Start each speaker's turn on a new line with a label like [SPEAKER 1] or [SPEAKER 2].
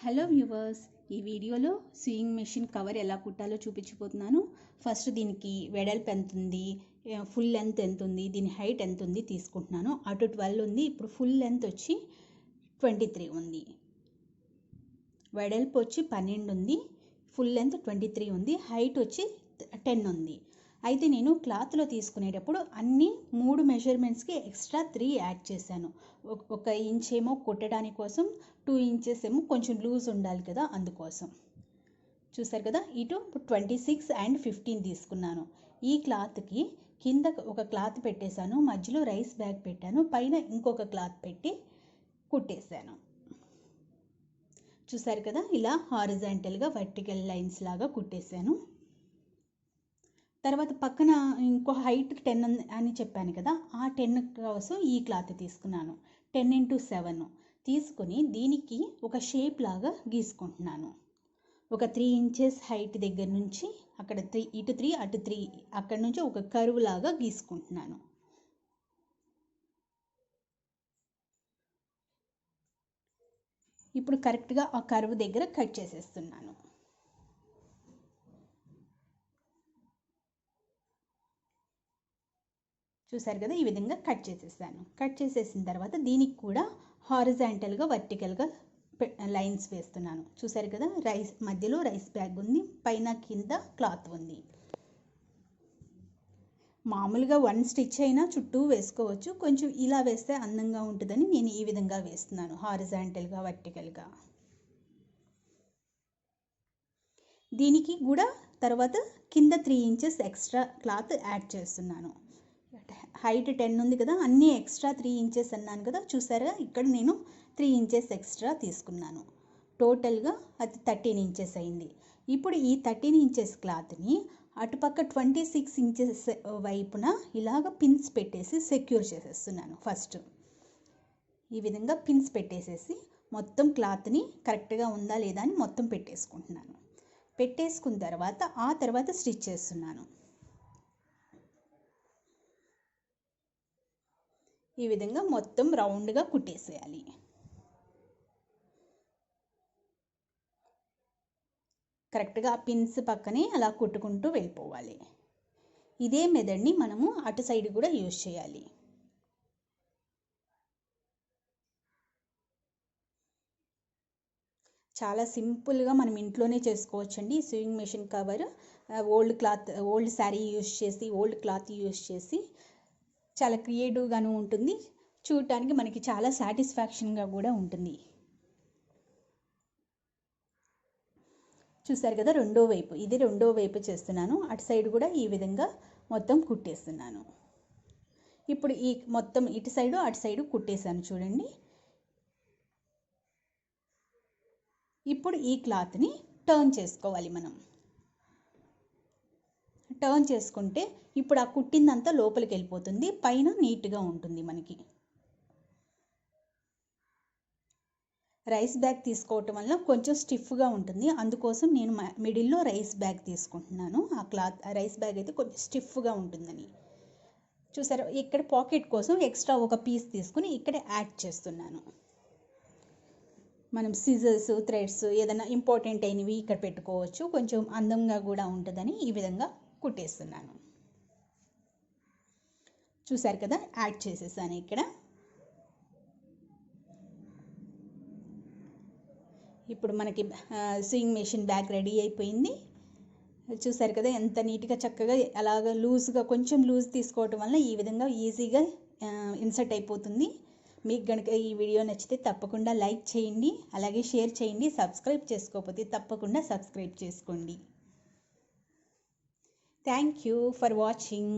[SPEAKER 1] Hello viewers, ఈ వీడియోలో swing machine cover ఎలా కుట్టాలో చూపించబోతున్నాను. ఫస్ట్ దీనికి వెడల్పు ఎంత ఉంది, ఫుల్ లెంత్ ఎంత ఉంది, దీని హైట్ ఎంత ఉంది తీసుకుంటున్నాను. అటు 12 ఉంది, ఇప్పుడు ఫుల్ లెంత్ వచ్చి 23 ఉంది. వెడల్పు వచ్చి 12 ఉంది, ఫుల్ లెంత్ 23 ఉంది, హైట్ వచ్చి 10 ఉంది. అయితే నేను క్లాత్లో తీసుకునేటప్పుడు అన్ని 3 మెజర్మెంట్స్కి ఎక్స్ట్రా 3 యాడ్ చేశాను. 1 ఇంచ్ ఏమో కుట్టడానికి కోసం, 2 ఇంచెస్ ఏమో కొంచెం లూజ్ ఉండాలి కదా, అందుకోసం. చూసారు కదా, ఇటు 26 అండ్ 15 తీసుకున్నాను. ఈ క్లాత్కి కింద ఒక క్లాత్ పెట్టేశాను, మధ్యలో రైస్ బ్యాగ్ పెట్టాను, పైన ఇంకొక క్లాత్ పెట్టి కుట్టేశాను. చూసారు కదా, ఇలా హారిజాంటల్గా వర్టికల్ లైన్స్ లాగా కుట్టేశాను. తర్వాత పక్కన ఇంకో హైట్ 10 అని చెప్పాను కదా, ఆ 10 కోసం ఈ క్లాత్ తీసుకున్నాను. 10 x 7 తీసుకుని దీనికి ఒక షేప్ లాగా గీసుకుంటున్నాను. ఒక 3 ఇంచెస్ హైట్ దగ్గర నుంచి అక్కడ 3, ఇటు 3 అటు 3, అక్కడ నుంచి ఒక కర్వ్ లాగా గీసుకుంటున్నాను. ఇప్పుడు కరెక్ట్గా ఆ కర్వ్ దగ్గర కట్ చేసేస్తున్నాను. చూసారు కదా, ఈ విధంగా కట్ చేసేసాను. కట్ చేసేసిన తర్వాత దీనికి కూడా హారిజాంటల్గా వర్టికల్గా లైన్స్ వేస్తున్నాను. చూసారు కదా, మధ్యలో రైస్ బ్యాగ్ ఉంది, పైన కింద క్లాత్ ఉంది. మామూలుగా 1 స్టిచ్ అయినా చుట్టూ వేసుకోవచ్చు, కొంచెం ఇలా వేస్తే అందంగా ఉంటుందని నేను ఈ విధంగా వేస్తున్నాను, హారిజాంటల్గా వర్టికల్గా. దీనికి కూడా తర్వాత కింద 3 ఇంచెస్ ఎక్స్ట్రా క్లాత్ యాడ్ చేస్తున్నాను. హైట్ 10 ఉంది కదా, అన్నీ ఎక్స్ట్రా 3 ఇంచెస్ అన్నాను కదా, చూసారా ఇక్కడ నేను 3 ఇంచెస్ ఎక్స్ట్రా తీసుకున్నాను. టోటల్గా అది 13 ఇంచెస్ అయింది. ఇప్పుడు ఈ 13 ఇంచెస్ క్లాత్ని అటుపక్క 26 ఇంచెస్ వైపున ఇలాగ పిన్స్ పెట్టేసి సెక్యూర్ చేసేస్తున్నాను. ఫస్ట్ ఈ విధంగా పిన్స్ పెట్టేసేసి మొత్తం క్లాత్ని కరెక్ట్గా ఉందా లేదా అని మొత్తం పెట్టేసుకుంటున్నాను. పెట్టేసుకున్న తర్వాత స్టిచ్ చేస్తున్నాను. ఈ విధంగా మొత్తం రౌండ్గా కుట్టేసేయాలి. కరెక్ట్గా ఆ పిన్స్ పక్కనే అలా కుట్టుకుంటూ వెళ్ళిపోవాలి. ఇదే మెథడ్ని మనము అటు సైడ్ కూడా యూజ్ చేయాలి. చాలా సింపుల్గా మనం ఇంట్లోనే చేసుకోవచ్చండి. Swing machine cover old sari use చేసి, ఓల్డ్ క్లాత్ యూజ్ చేసి చాలా క్రియేటివ్గాను ఉంటుంది, చూడటానికి మనకి చాలా సాటిస్ఫాక్షన్గా కూడా ఉంటుంది. చూసారు కదా, ఇది రెండో వైపు చేస్తున్నాను. అటు సైడ్ కూడా ఈ విధంగా మొత్తం కుట్టేస్తున్నాను. ఇప్పుడు ఈ మొత్తం ఇటు సైడు అటు సైడు కుట్టేశాను చూడండి. ఇప్పుడు ఈ క్లాత్ని టర్న్ చేసుకోవాలి. మనం టర్న్ చేసుకుంటే ఇప్పుడు ఆ కుట్టిందంతా లోపలికి వెళ్ళిపోతుంది, పైన నీట్గా ఉంటుంది మనకి. రైస్ బ్యాగ్ తీసుకోవటం వల్ల కొంచెం స్టిఫ్గా ఉంటుంది, అందుకోసం నేను మిడిల్లో రైస్ బ్యాగ్ తీసుకుంటున్నాను. ఆ రైస్ బ్యాగ్ అయితే కొంచెం స్టిఫ్గా ఉంటుందని. చూసారు, ఇక్కడ పాకెట్ కోసం ఎక్స్ట్రా ఒక పీస్ తీసుకుని ఇక్కడ యాడ్ చేస్తున్నాను. మనం సిజర్స్, థ్రెడ్స్ ఏదైనా ఇంపార్టెంట్ అయినవి ఇక్కడ పెట్టుకోవచ్చు, కొంచెం అందంగా కూడా ఉంటుందని ఈ విధంగా కుట్టేస్తున్నాను. చూసారు కదా, యాడ్ చేసేసాను ఇక్కడ. ఇప్పుడు మనకి స్వింగ్ మెషిన్ బ్యాగ్ రెడీ అయిపోయింది. చూసారు కదా, ఎంత నీట్గా చక్కగా అలాగ లూజ్గా కొంచెం లూజ్ తీసుకోవటం వల్ల ఈ విధంగా ఈజీగా ఇన్సర్ట్ అయిపోతుంది. మీకు కనుక ఈ వీడియో నచ్చితే తప్పకుండా లైక్ చేయండి, అలాగే షేర్ చేయండి. సబ్స్క్రైబ్ చేసుకోకపోతే తప్పకుండా సబ్స్క్రైబ్ చేసుకోండి. Thank you for watching.